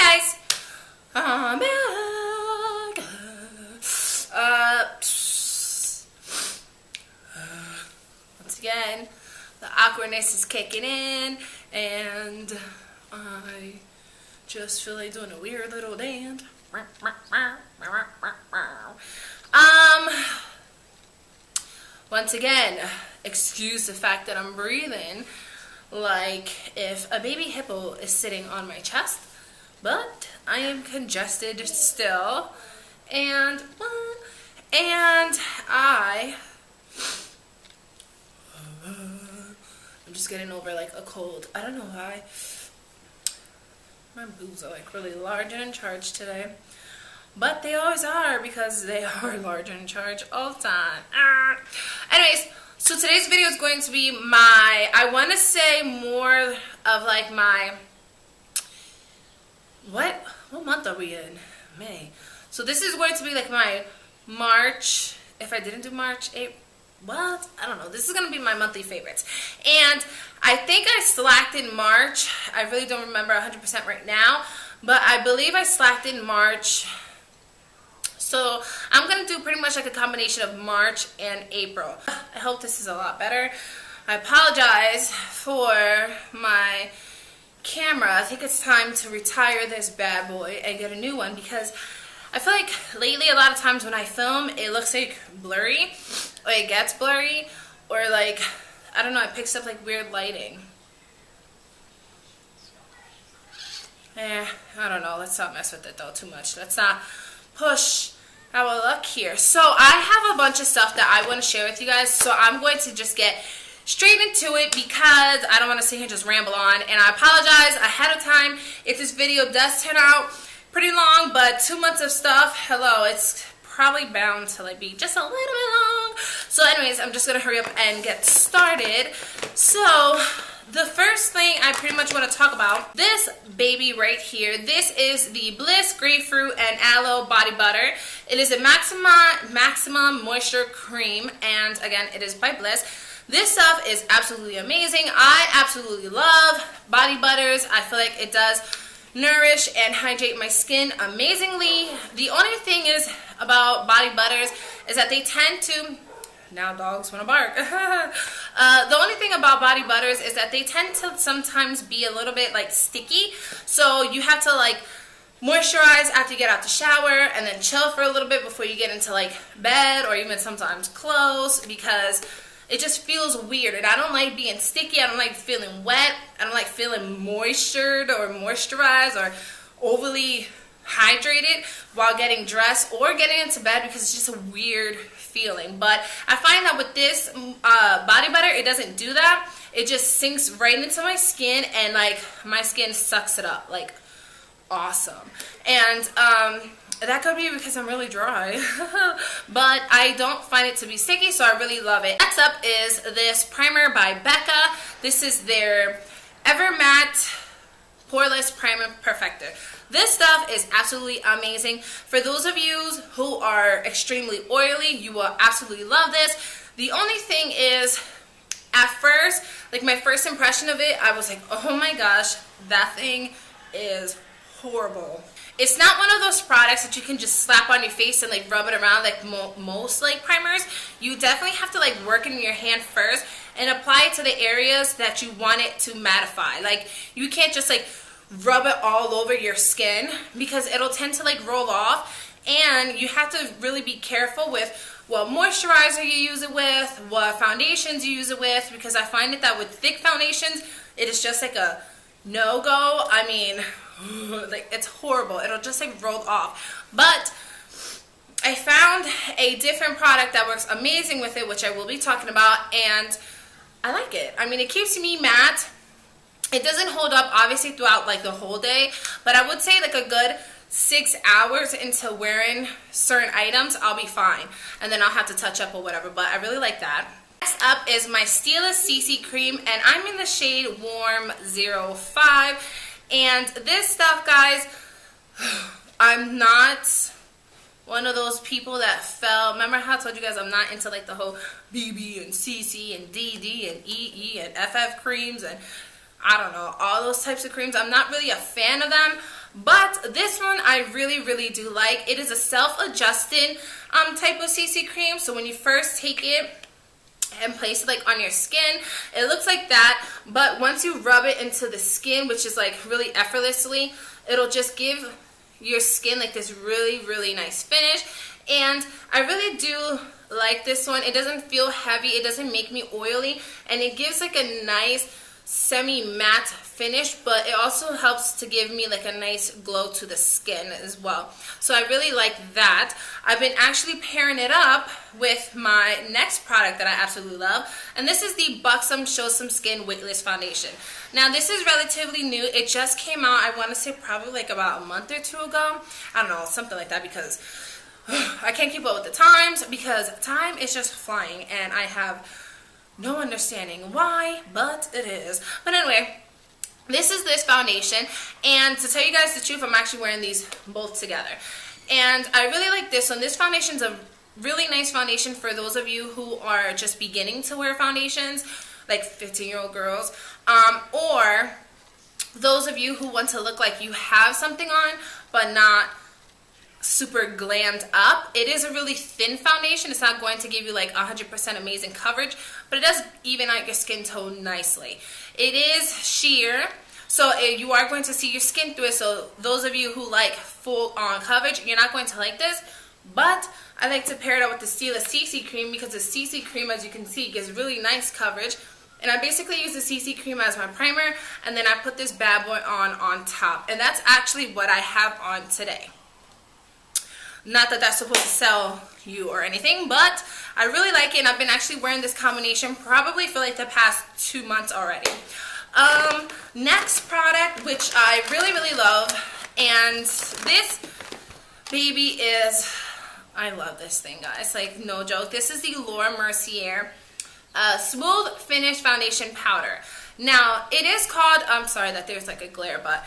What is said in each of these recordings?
guys, I'm back. Once again, the awkwardness is kicking in, and I just feel like doing a weird little dance. Once again, excuse the fact that I'm breathing like if a baby hippo is sitting on my chest, but I am congested still, and I'm just getting over like a cold. I don't know why. My boobs are like really large and in charge today. But they always are, because they are large and in charge all the time. Anyways, so today's video is going to be my, I want to say more of like my, what month are we in? May. So this is going to be like my March, if I didn't do March, April, what? I don't know. This is going to be my monthly favorites. And I think I slacked in March. I really don't remember 100% right now, but I believe I slacked in March. So I'm going to do pretty much like a combination of March and April. I hope this is a lot better. I apologize for my camera. I think it's time to retire this bad boy and get a new one, because I feel like lately a lot of times when I film it looks like blurry, or it gets blurry, or like, I don't know, it picks up like weird lighting. I don't know. Let's not mess with it though too much. Let's not push our luck here. So I have a bunch of stuff that I want to share with you guys, so I'm going to just get straight into it because I don't want to sit here and just ramble on, and I apologize ahead of time if this video does turn out pretty long, but 2 months of stuff, hello, it's probably bound to like be just a little bit long. So anyways, I'm just gonna hurry up and get started. So the first thing I pretty much want to talk about, this baby right here. This is the Bliss Grapefruit and Aloe Body Butter. It is a maximum moisture cream, and again, it is by Bliss. This stuff is absolutely amazing. I absolutely love body butters. I feel like it does nourish and hydrate my skin amazingly. The only thing is about body butters is that they tend to, now dogs want to bark. The only thing about body butters is that they tend to sometimes be a little bit like sticky, so you have to like moisturize after you get out the shower and then chill for a little bit before you get into like bed, or even sometimes clothes, because it just feels weird, and I don't like being sticky. I don't like feeling wet. I don't like feeling moistured or moisturized or overly hydrated while getting dressed or getting into bed, because it's just a weird feeling. But I find that with this body butter, it doesn't do that. It just sinks right into my skin, and like my skin sucks it up like awesome. And that could be because I'm really dry, but I don't find it to be sticky, so I really love it. Next up is this primer by Becca. This is their Ever Matte Poreless Primer Perfector. This stuff is absolutely amazing. For those of you who are extremely oily, you will absolutely love this. The only thing is, at first, like my first impression of it, I was like, oh my gosh, that thing is horrible. It's not one of those products that you can just slap on your face and like rub it around like most like primers. You definitely have to like work it in your hand first and apply it to the areas that you want it to mattify. Like you can't just like rub it all over your skin, because it'll tend to like roll off, and you have to really be careful with what moisturizer you use it with, what foundations you use it with, because I find it that with thick foundations, it is just like a no-go. I mean, like it's horrible. It'll just like roll off. But I found a different product that works amazing with it, which I will be talking about, and I like it. I mean, it keeps me matte. It doesn't hold up obviously throughout like the whole day, but I would say like a good 6 hours into wearing certain items, I'll be fine, and then I'll have to touch up or whatever, but I really like that. Next up is my Stila CC Cream, and I'm in the shade Warm 05. And this stuff, guys, I'm not one of those people that fell. Remember how I told you guys I'm not into like the whole BB and CC and DD and EE and FF creams and I don't know, all those types of creams. I'm not really a fan of them. But this one I really do like. It is a self-adjusting type of CC cream. So when you first take it and place it like on your skin, it looks like that, but once you rub it into the skin, which is like really effortlessly, it'll just give your skin like this really nice finish. And I really do like this one. It doesn't feel heavy, it doesn't make me oily, and it gives like a nice semi-matte finish, but it also helps to give me like a nice glow to the skin as well. So I really like that. I've been actually pairing it up with my next product that I absolutely love, and this is the Buxom Show Some Skin Weightless Foundation. Now this is relatively new. It just came out, I want to say probably like about a month or two ago. I don't know, something like that, because I can't keep up with the times, because time is just flying and I have no understanding why, but it is. But anyway, this is this foundation, and to tell you guys the truth, I'm actually wearing these both together. And I really like this one. This foundation is a really nice foundation for those of you who are just beginning to wear foundations, like 15-year-old girls, or those of you who want to look like you have something on, but not super glammed up. It is a really thin foundation. It's not going to give you like 100% amazing coverage, but it does even out your skin tone nicely. It is sheer, so you are going to see your skin through it. So those of you who like full on coverage, you're not going to like this, but I like to pair it up with the Stila CC Cream, because the CC Cream, as you can see, gives really nice coverage. And I basically use the CC Cream as my primer, and then I put this bad boy on top, and that's actually what I have on today. Not that that's supposed to sell you or anything, but I really like it, and I've been actually wearing this combination probably for like the past 2 months already. Next product, which I really love, and this baby is, I love this thing, guys, like no joke. This is the Laura Mercier Smooth Finish Foundation Powder. Now, it is called, I'm sorry that there's like a glare, but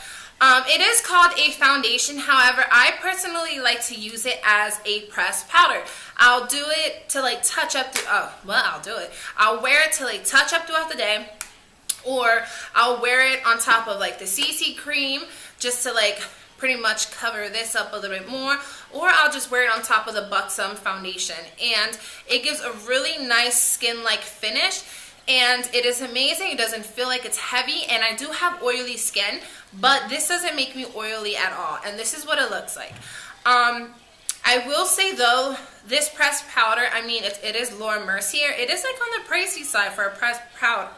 it is called a foundation. However, I personally like to use it as a pressed powder. I'll do it to like touch up, I'll wear it to like touch up throughout the day, or I'll wear it on top of like the CC cream just to like pretty much cover this up a little bit more, or I'll just wear it on top of the Buxom foundation, and it gives a really nice skin-like finish. And it is amazing. It doesn't feel like it's heavy, and I do have oily skin, but this doesn't make me oily at all, and this is what it looks like. I will say though, this pressed powder, I mean, it is Laura Mercier. It is like on the pricey side for a pressed powder.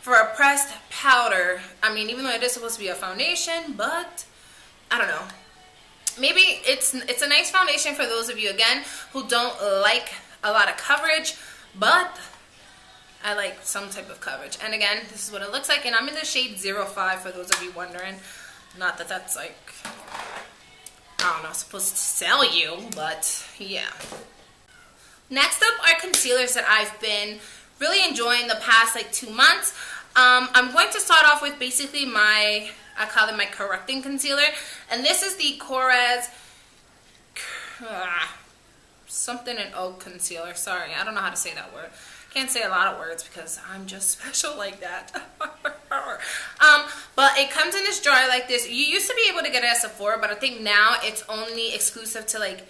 For a pressed powder. I mean, even though it is supposed to be a foundation, but I don't know. Maybe it's a nice foundation for those of you, again, who don't like a lot of coverage, but I like some type of coverage. And again, this is what it looks like, and I'm in the shade 05 for those of you wondering. Not that that's like, I don't know, supposed to sell you, but yeah. Next up are concealers that I've been really enjoying the past like 2 months. I'm going to start off with basically I call it my correcting concealer, and this is the Korres something and oak concealer. Sorry, I don't know how to say that word. Can't say a lot of words because I'm just special like that. But it comes in this jar like this. You used to be able to get it at Sephora, but I think now it's only exclusive to like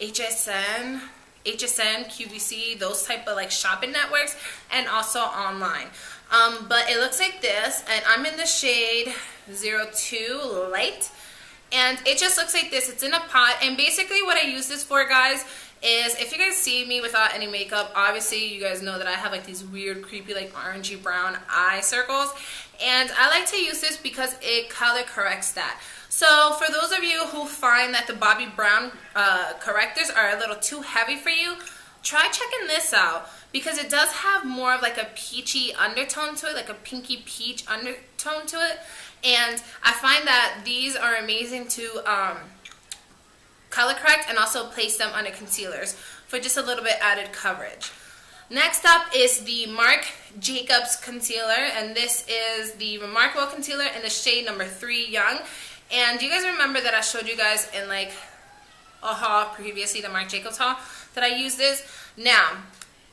HSN, QVC, those type of like shopping networks, and also online. But it looks like this, and I'm in the shade 02 Light, and it just looks like this. It's in a pot, and basically what I use this for, guys, is if you guys see me without any makeup, obviously you guys know that I have like these weird creepy like orangey brown eye circles, and I like to use this because it color corrects that. So for those of you who find that the Bobbi Brown correctors are a little too heavy for you, try checking this out, because it does have more of like a peachy undertone to it, like a pinky peach undertone to it, and I find that these are amazing to color correct and also place them under concealers for just a little bit added coverage. Next up is the Marc Jacobs concealer, and this is the Remarcable concealer in the shade number 3 Young. And you guys remember that I showed you guys in like a haul previously, the Marc Jacobs haul, that I use this. Now,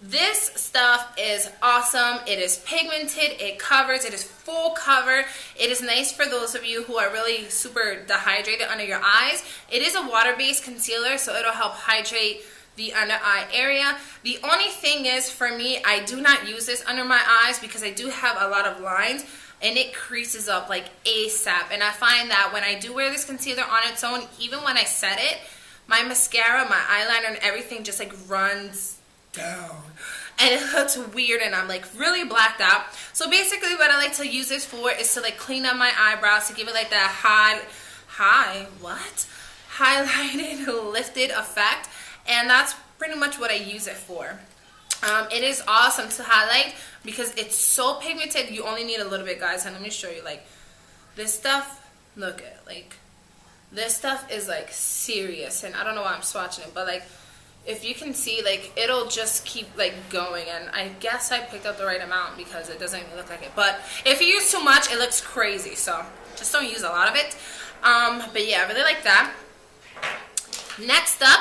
This stuff is awesome. It is pigmented, it covers, it is full cover. It is nice for those of you who are really super dehydrated under your eyes. It is a water-based concealer, so it'll help hydrate the under eye area. The only thing is, for me, I do not use this under my eyes because I do have a lot of lines and it creases up like ASAP. And I find that when I do wear this concealer on its own, even when I set it, my mascara, my eyeliner, and everything just like runs down. And it looks weird and I'm like really blacked out. So basically what I like to use this for is to like clean up my eyebrows, to give it like that highlighted, lifted effect. And that's pretty much what I use it for. It is awesome to highlight because it's so pigmented. You only need a little bit, guys. And let me show you, like, this stuff, look at, like, this stuff is like serious. And I don't know why I'm swatching it, but like, if you can see, like, it'll just keep like going. And I guess I picked up the right amount because it doesn't even look like it. But if you use too much, it looks crazy. So just don't use a lot of it. But yeah, I really like that. Next up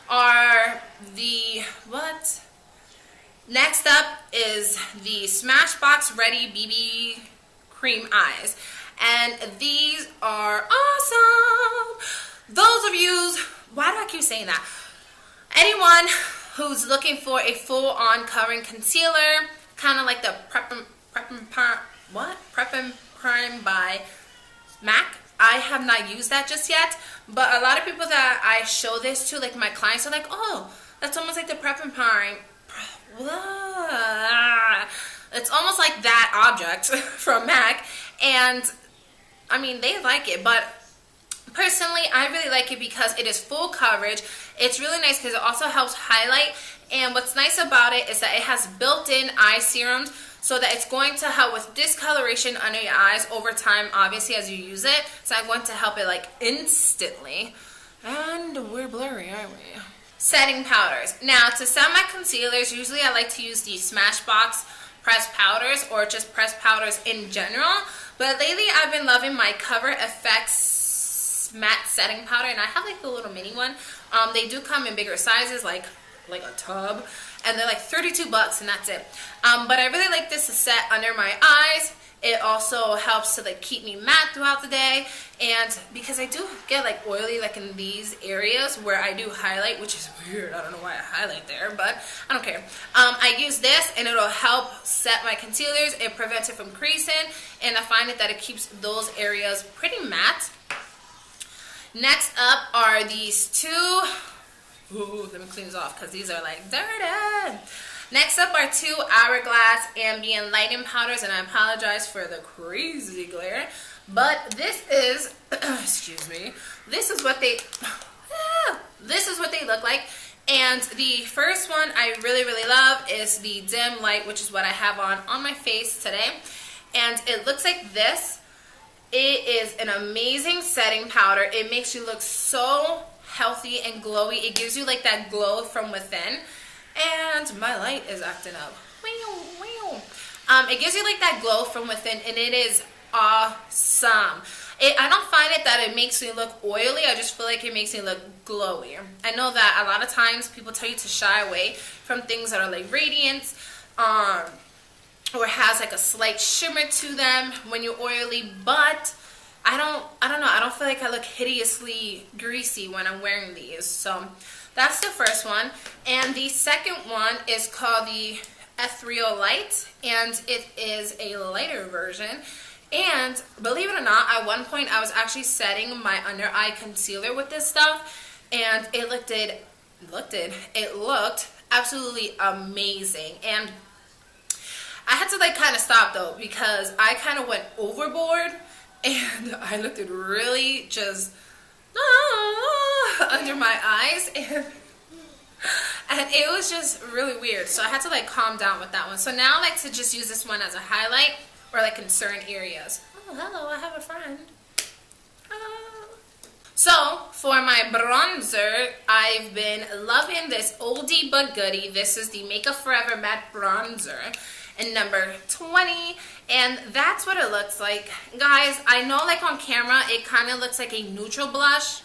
are the, next up is the Smashbox Ready BB Cream Eyes. And these are awesome. Those of you, why do I keep saying that? Anyone who's looking for a full-on covering concealer, kind of like the Prep and Prime by MAC. I have not used that just yet, but a lot of people that I show this to, like my clients, are like, oh, that's almost like the Prep and Prime. It's almost like that object from MAC, and I mean, they like it, but personally, I really like it because it is full coverage. It's really nice because it also helps highlight, and what's nice about it is that it has built-in eye serums, so that it's going to help with discoloration under your eyes over time, obviously, as you use it. So I'm going to help it like instantly. And we're blurry, aren't we? Setting powders. Now, to set my concealers, usually I like to use the Smashbox pressed powders or just pressed powders in general. But lately, I've been loving my Cover FX matte setting powder, and I have like the little mini one. They do come in bigger sizes, like a tub. And they're like $32 and that's it. But I really like this to set under my eyes. It also helps to like keep me matte throughout the day. And because I do get like oily like in these areas where I do highlight, which is weird. I don't know why I highlight there, but I don't care. I use this and it'll help set my concealers. It prevents it from creasing. And I find that it keeps those areas pretty matte. Next up are these two. Ooh, let me clean these off because these are like dirty. Next up are two Hourglass Ambient lighting powders, and I apologize for the crazy glare, but this is, excuse me, this is what they look like. And the first one I really, really love is the dim light, which is what I have on my face today, and it looks like this. It is an amazing setting powder. It makes you look so healthy and glowy. It gives you like that glow from within. And my light is acting up. It gives you like that glow from within, and it is awesome. I don't find it that it makes me look oily. I just feel like it makes me look glowy. I know that a lot of times people tell you to shy away from things that are like radiance, or has like a slight shimmer to them when you're oily, but I don't know. I don't feel like I look hideously greasy when I'm wearing these. So that's the first one. And the second one is called the Ethereal Light, and it is a lighter version. And believe it or not, at one point I was actually setting my under eye concealer with this stuff, and it looked absolutely amazing. And I had to like kind of stop though, because I kind of went overboard and I looked at really just under my eyes, and it was just really weird. So I had to like calm down with that one. So now I like to just use this one as a highlight or like in certain areas. Oh, hello, I have a friend. So for my bronzer, I've been loving this oldie but goodie. This is the Makeup Forever Matte Bronzer in number 20, and that's what it looks like. Guys, I know like on camera it kind of looks like a neutral bronzer,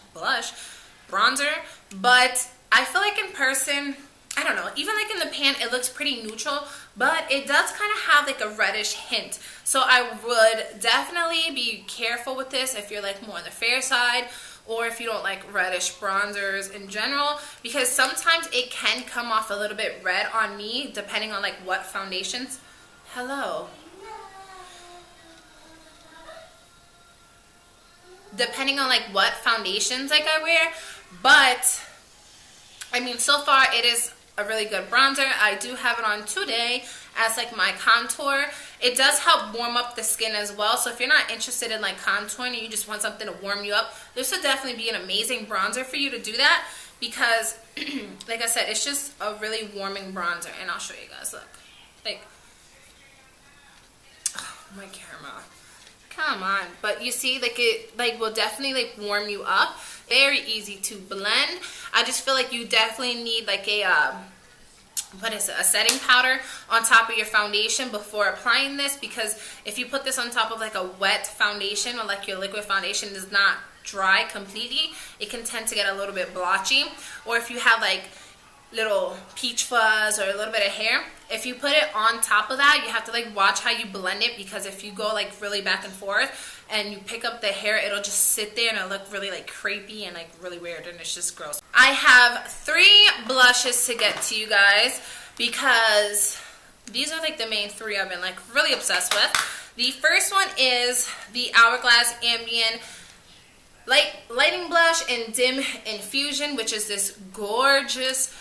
but I feel like in person I don't know, even like in the pan it looks pretty neutral, but it does kind of have like a reddish hint. So I would definitely be careful with this if you're like more on the fair side, or if you don't like reddish bronzers in general, because sometimes it can come off a little bit red on me depending on like what foundations. Hello. Depending on like what foundations like I wear. But I mean, so far it is a really good bronzer. I do have it on today as like my contour. It does help warm up the skin as well. So if you're not interested in like contouring and you just want something to warm you up, this would definitely be an amazing bronzer for you to do that, because like I said, it's just a really warming bronzer. And I'll show you guys, look, like, oh, my camera, come on. But you see, like, it like will definitely like warm you up. Very easy to blend. I just feel like you definitely need like a what is it, a setting powder on top of your foundation before applying this, because if you put this on top of like a wet foundation, or like your liquid foundation is not dry completely, it can tend to get a little bit blotchy. Or if you have like little peach fuzz or a little bit of hair, if you put it on top of that, you have to like watch how you blend it, because if you go like really back and forth and you pick up the hair, it'll just sit there and it'll look really like crepey and like really weird, and it's just gross. I have 3 blushes to get to you guys, because these are like the main 3 I've been like really obsessed with. The first one is the Hourglass Ambient Lighting Blush in Dim Infusion, which is this gorgeous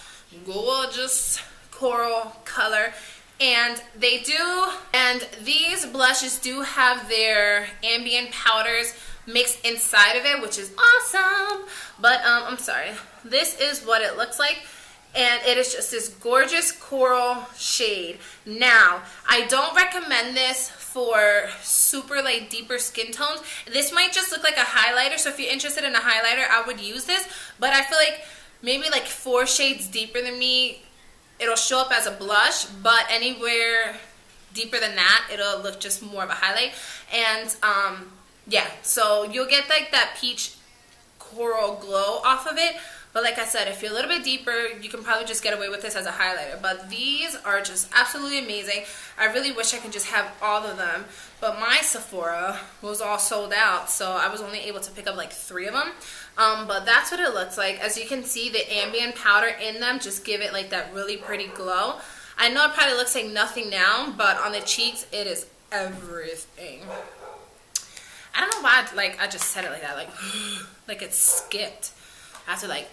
coral color. And these blushes do have their ambient powders mixed inside of it, which is awesome. But I'm sorry, this is what it looks like, and it is just this gorgeous coral shade. Now, I don't recommend this for super like deeper skin tones. This might just look like a highlighter, so if you're interested in a highlighter, I would use this. But I feel like maybe like 4 shades deeper than me, it'll show up as a blush, but anywhere deeper than that, it'll look just more of a highlight. And yeah, so you'll get like that peach coral glow off of it. But like I said, if you're a little bit deeper, you can probably just get away with this as a highlighter. But these are just absolutely amazing. I really wish I could just have all of them, but my Sephora was all sold out, so I was only able to pick up like 3 of them. But that's what it looks like. As you can see, the ambient powder in them just give it like that really pretty glow. I know it probably looks like nothing now, but on the cheeks, it is everything. I don't know why I just said it like that, like it skipped. I have to like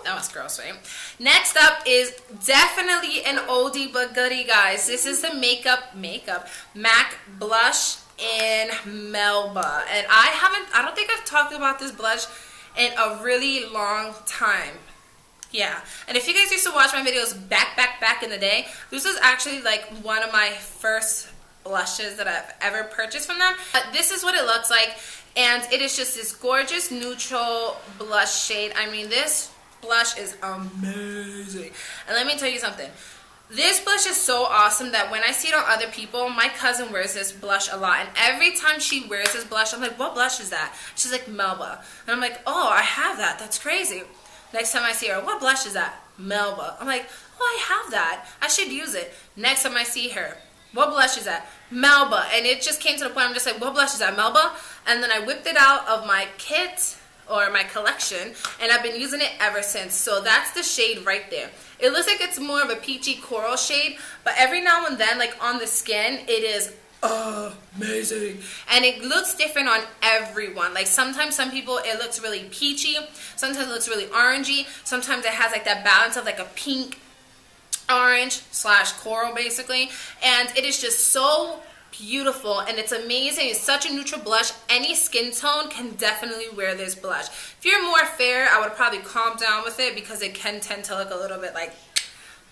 that was gross, right? Next up is definitely an oldie but goodie, guys. This is the makeup MAC blush in Melba, and I don't think I've talked about this blush in a really long time. Yeah, and if you guys used to watch my videos back in the day, this was actually like one of my first blushes that I've ever purchased from them. This is what it looks like, and it is just this gorgeous neutral blush shade. I mean, this blush is amazing. And let me tell you something. This blush is so awesome that when I see it on other people, my cousin wears this blush a lot, and every time she wears this blush, I'm like, what blush is that? She's like, Melba. And I'm like, oh, I have that. That's crazy. Next time I see her, what blush is that? Melba. I'm like, oh, I have that. I should use it. Next time I see her, what blush is that? Melba. And it just came to the point, I'm just like, what blush is that? Melba. And then I whipped it out of my kit or my collection, and I've been using it ever since. So that's the shade right there. It looks like it's more of a peachy coral shade, but every now and then, like on the skin, it is amazing. And it looks different on everyone. Like sometimes some people, it looks really peachy, sometimes it looks really orangey, sometimes it has like that balance of like a pink orange slash coral basically, and it is just so beautiful, and it's amazing. It's such a neutral blush. Any skin tone can definitely wear this blush. If you're more fair, I would probably calm down with it because it can tend to look a little bit like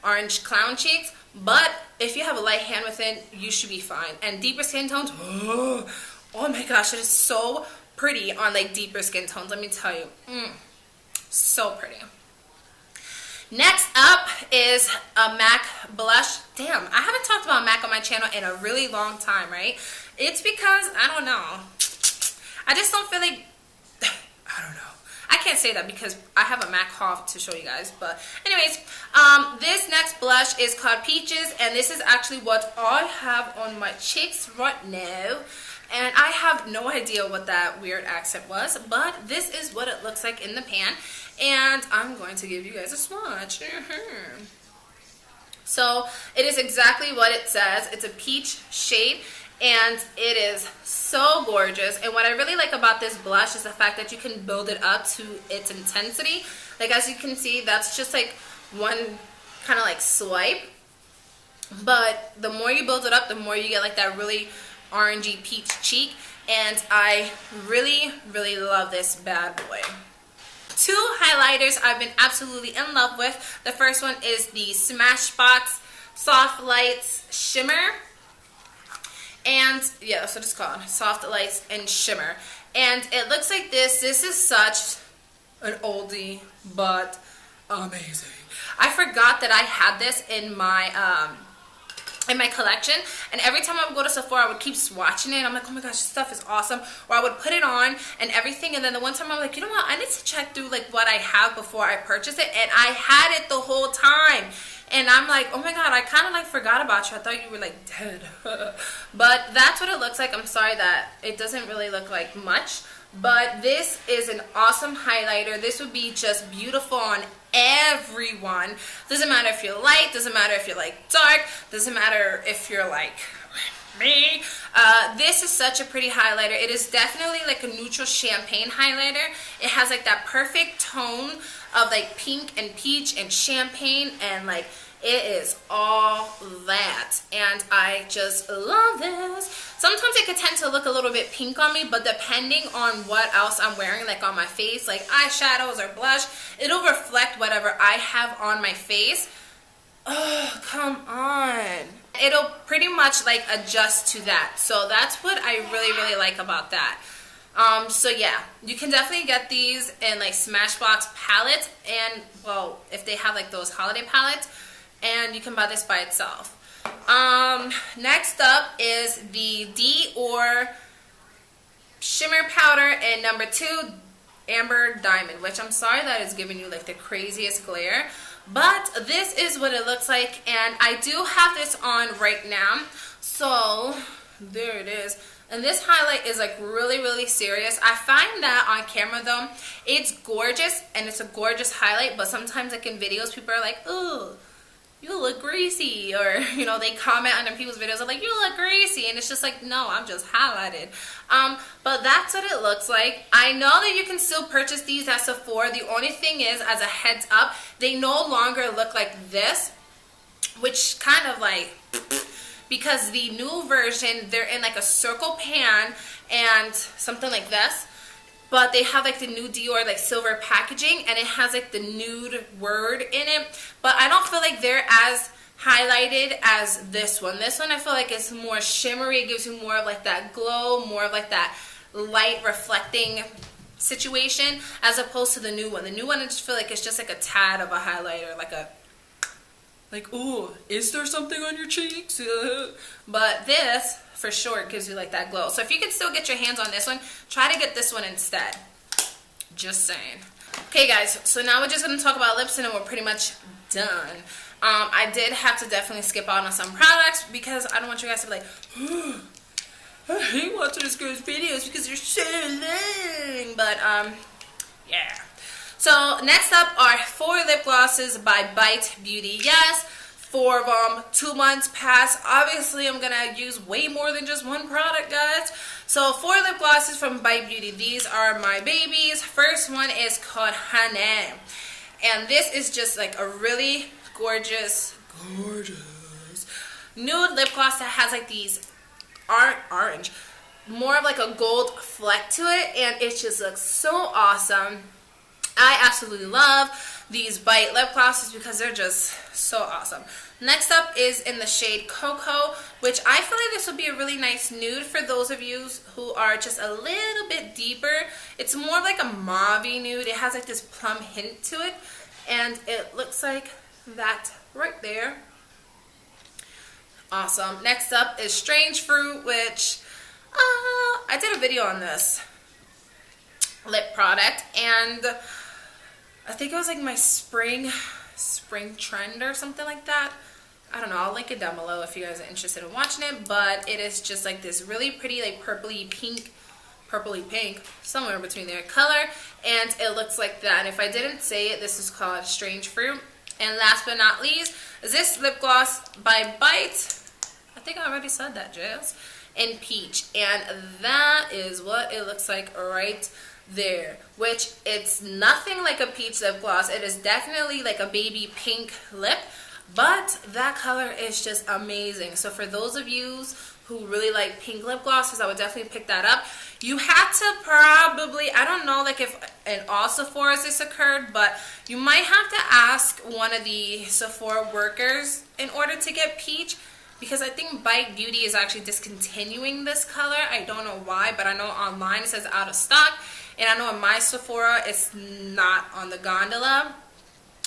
orange clown cheeks, but if you have a light hand with it, you should be fine. And deeper skin tones, oh my gosh, it is so pretty on like deeper skin tones, let me tell you. So pretty. Next up is a MAC blush. Damn, I haven't talked about MAC on my channel in a really long time, right? It's because, I don't know, I just don't feel like, I don't know. I can't say that because I have a MAC haul to show you guys. But anyways, this next blush is called Peaches, and this is actually what I have on my cheeks right now. And I have no idea what that weird accent was, but this is what it looks like in the pan. And I'm going to give you guys a swatch. So it is exactly what it says. It's a peach shade, and it is so gorgeous. And what I really like about this blush is the fact that you can build it up to its intensity. Like, as you can see, that's just like one kind of like swipe. But the more you build it up, the more you get like that really orangey peach cheek. And I really, really love this bad boy. Two highlighters I've been absolutely in love with. The first one is the Smashbox Soft Lights Shimmer. And yeah, that's what it's called. Soft Lights and Shimmer. And it looks like this. This is such an oldie, but amazing. I forgot that I had this in my collection, and every time I would go to Sephora, I would keep swatching it. I'm like, oh my gosh, this stuff is awesome. Or I would put it on and everything, and then the one time I'm like, you know what, I need to check through like what I have before I purchase it, and I had it the whole time. And I'm like, oh my god, I kind of like forgot about you. I thought you were like dead. But that's what it looks like. I'm sorry that it doesn't really look like much, but this is an awesome highlighter. This would be just beautiful on everyone. Doesn't matter if you're light, doesn't matter if you're like dark, doesn't matter if you're like me. This is such a pretty highlighter. It is definitely like a neutral champagne highlighter. It has like that perfect tone of like pink and peach and champagne, and like it is all that, and I just love this. Sometimes it could tend to look a little bit pink on me, but depending on what else I'm wearing, like on my face, like eyeshadows or blush, it'll reflect whatever I have on my face. Oh, come on. It'll pretty much like adjust to that. So that's what I really, really like about that. So yeah, you can definitely get these in like Smashbox palettes, and well, if they have like those holiday palettes, and you can buy this by itself. Next up is the Dior Shimmer Powder in number 2, Amber Diamond, which I'm sorry that is giving you like the craziest glare, but this is what it looks like, and I do have this on right now. So there it is. And this highlight is like really, really serious. I find that on camera though, it's gorgeous and it's a gorgeous highlight, but sometimes like in videos, people are like, oh, you look greasy, or you know, they comment under people's videos, they're like, you look greasy, and it's just like, no, I'm just highlighted. But that's what it looks like. I know that you can still purchase these at Sephora. The only thing is, as a heads up, they no longer look like this, which kind of like, because the new version, they're in like a circle pan and something like this, but they have like the new Dior like silver packaging, and it has like the nude word in it, but I don't feel like they're as highlighted as this one. This one I feel like it's more shimmery. It gives you more of like that glow, more of like that light reflecting situation, as opposed to the new one. The new one I just feel like it's just like a tad of a highlighter, like, ooh, is there something on your cheeks? But this, for sure, gives you like that glow. So if you can still get your hands on this one, try to get this one instead. Just saying. Okay, guys, so now we're just going to talk about lips, and then we're pretty much done. I did have to definitely skip out on some products because I don't want you guys to be like, oh, I hate watching this girl's videos because they're so long. But, yeah. So next up are 4 lip glosses by Bite Beauty. Yes, 4 of them, 2 months past. Obviously, I'm going to use way more than just one product, guys. So 4 lip glosses from Bite Beauty. These are my babies. First one is called Honey. And this is just like a really gorgeous nude lip gloss that has like these orange, more of like a gold fleck to it. And it just looks so awesome. I absolutely love these Bite lip glosses because they're just so awesome. Next up is in the shade Cocoa, which I feel like this would be a really nice nude for those of you who are just a little bit deeper. It's more like a mauve-y nude. It has like this plum hint to it, and it looks like that right there. Awesome. Next up is Strange Fruit, which I did a video on this lip product, and I think it was like my spring trend or something like that. I don't know, I'll link it down below if you guys are interested in watching it, but it is just like this really pretty like purpley pink, somewhere between their color, and it looks like that. And if I didn't say it, this is called Strange Fruit. And last but not least is this lip gloss by Bite. I think I already said that, Jazz. In Peach, and that is what it looks like right there, which it's nothing like a peach lip gloss. It is definitely like a baby pink lip, but that color is just amazing. So for those of you who really like pink lip glosses, I would definitely pick that up. You had to probably, I don't know like if in all Sephora's this occurred, but you might have to ask one of the Sephora workers in order to get peach, because I think Bite Beauty is actually discontinuing this color. I don't know why, but I know online it says out of stock, and I know in my Sephora it's not on the gondola,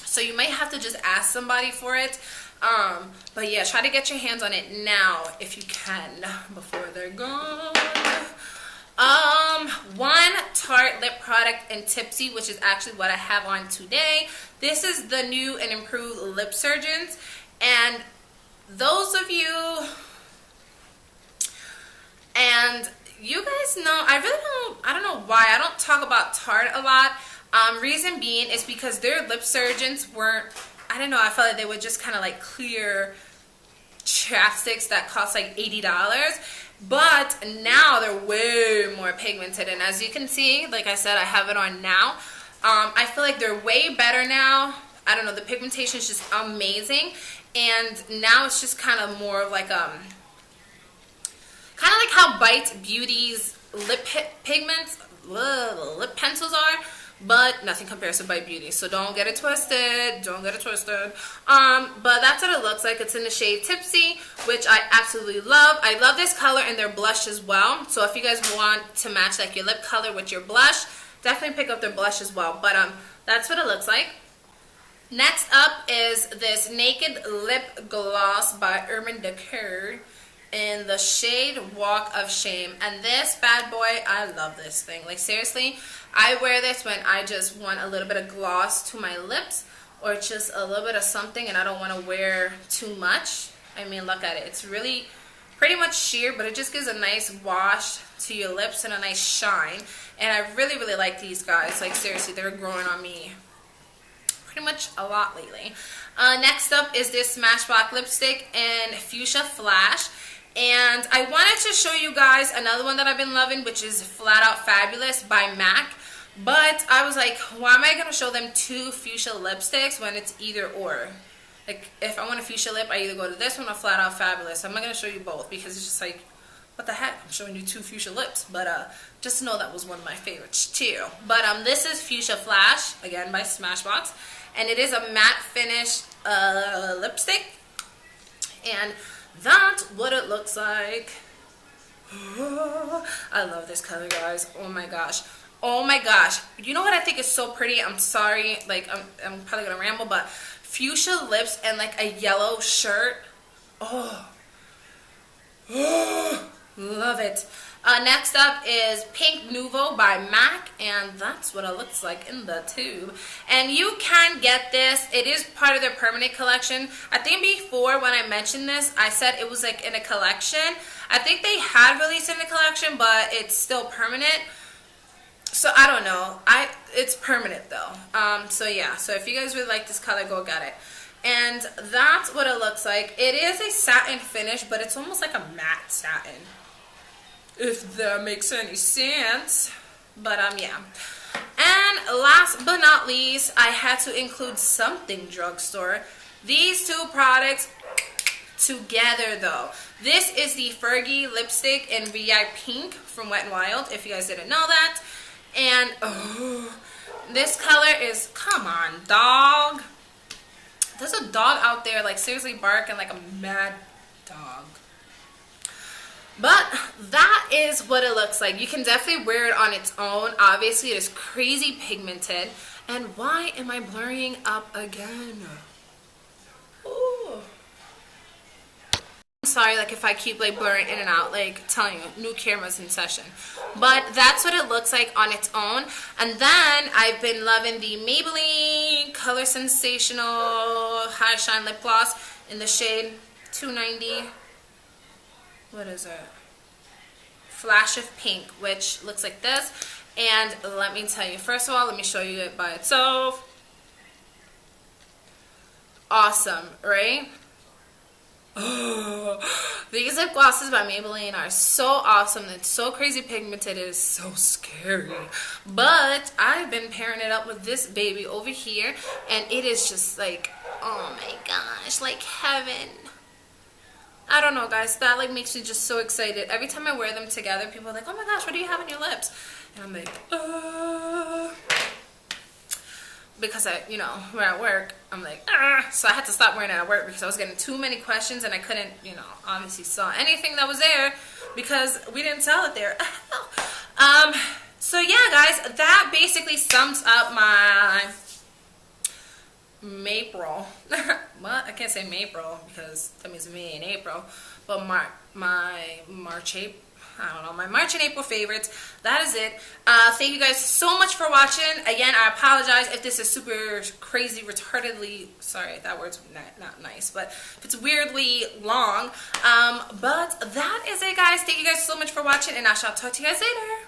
so you might have to just ask somebody for it. But yeah, try to get your hands on it now if you can before they're gone. One Tarte lip product in Tipsy, which is actually what I have on today. This is the new and improved Lip Surgeons, and those of you, and you guys know, I don't know why I don't talk about Tarte a lot. Reason being is because their lip surgeons weren't, I don't know, I felt like they were just kind of like clear chapsticks that cost like $80, but now they're way more pigmented, and as you can see, like I said, I have it on now. I feel like they're way better now. I don't know, the pigmentation is just amazing. And now it's just kind of more of like kind of like how Bite Beauty's lip pigments, lip pencils are, but nothing compares to Bite Beauty. So don't get it twisted. Don't get it twisted. But that's what it looks like. It's in the shade Tipsy, which I absolutely love. I love this color in their blush as well. So if you guys want to match like your lip color with your blush, definitely pick up their blush as well. But that's what it looks like. Next up is this Naked Lip Gloss by Urban Decay in the shade Walk of Shame. And this bad boy, I love this thing. Like seriously, I wear this when I just want a little bit of gloss to my lips, or just a little bit of something and I don't want to wear too much. I mean, look at it. It's really pretty much sheer, but it just gives a nice wash to your lips and a nice shine. And I really, really like these guys. Like seriously, they're growing on me pretty much a lot lately. Next up is this Smashbox lipstick in Fuchsia Flash, and I wanted to show you guys another one that I've been loving, which is Flat Out Fabulous by MAC. But I was like, why am I going to show them two fuchsia lipsticks when it's either or? Like, if I want a fuchsia lip, I either go to this one or Flat Out Fabulous. I'm not going to show you both because it's just like, what the heck? I'm showing you two fuchsia lips. But just to know that was one of my favorites too. But this is Fuchsia Flash, again by Smashbox. And it is a matte finish lipstick. And that's what it looks like. Oh, I love this color, guys. Oh my gosh. Oh my gosh. You know what I think is so pretty? I'm sorry. Like, I'm probably going to ramble, but fuchsia lips and like a yellow shirt. Oh. Oh. Love it. Next up is Pink Nouveau by MAC, and that's what it looks like in the tube. And you can get this. It is part of their permanent collection. I think before when I mentioned this, I said it was like in a collection. I think they had released it in a collection, but it's still permanent. So I don't know. It's permanent though. So yeah. So if you guys really like this color, go get it. And that's what it looks like. It is a satin finish, but it's almost like a matte satin, if that makes any sense. But yeah. And last but not least, I had to include something drugstore. These two products together though. This is the Fergie lipstick in VI Pink from Wet n Wild, if you guys didn't know that. And oh, this color is, come on dog. There's a dog out there like seriously barking like a mad dog. But that is what it looks like. You can definitely wear it on its own. Obviously, it is crazy pigmented. And why am I blurring up again? Ooh. Sorry, like if I keep like blurring in and out, like telling you, new cameras in session. But that's what it looks like on its own. And then I've been loving the Maybelline Color Sensational High Shine Lip Gloss in the shade 290. What is it? Flash of Pink, which looks like this. And let me tell you, first of all, let me show you it by itself. Awesome, right? These lip glosses by Maybelline are so awesome. It's so crazy pigmented. It is so scary. But I've been pairing it up with this baby over here, and it is just like, oh my gosh, like heaven. I don't know, guys. That like makes me just so excited. Every time I wear them together, people are like, oh my gosh, what do you have on your lips? And I'm like, because we're at work, I'm like, so I had to stop wearing it at work because I was getting too many questions and I couldn't, obviously saw anything that was there because we didn't sell it there. So yeah, guys, that basically sums up my April. What? I can't say April because that means May and April, but my March, April. I don't know, my March and April favorites. That is it. Thank you guys so much for watching. Again, I apologize if this is super crazy, retardedly, sorry, that word's not nice, but if it's weirdly long. But that is it, guys. Thank you guys so much for watching, and I shall talk to you guys later.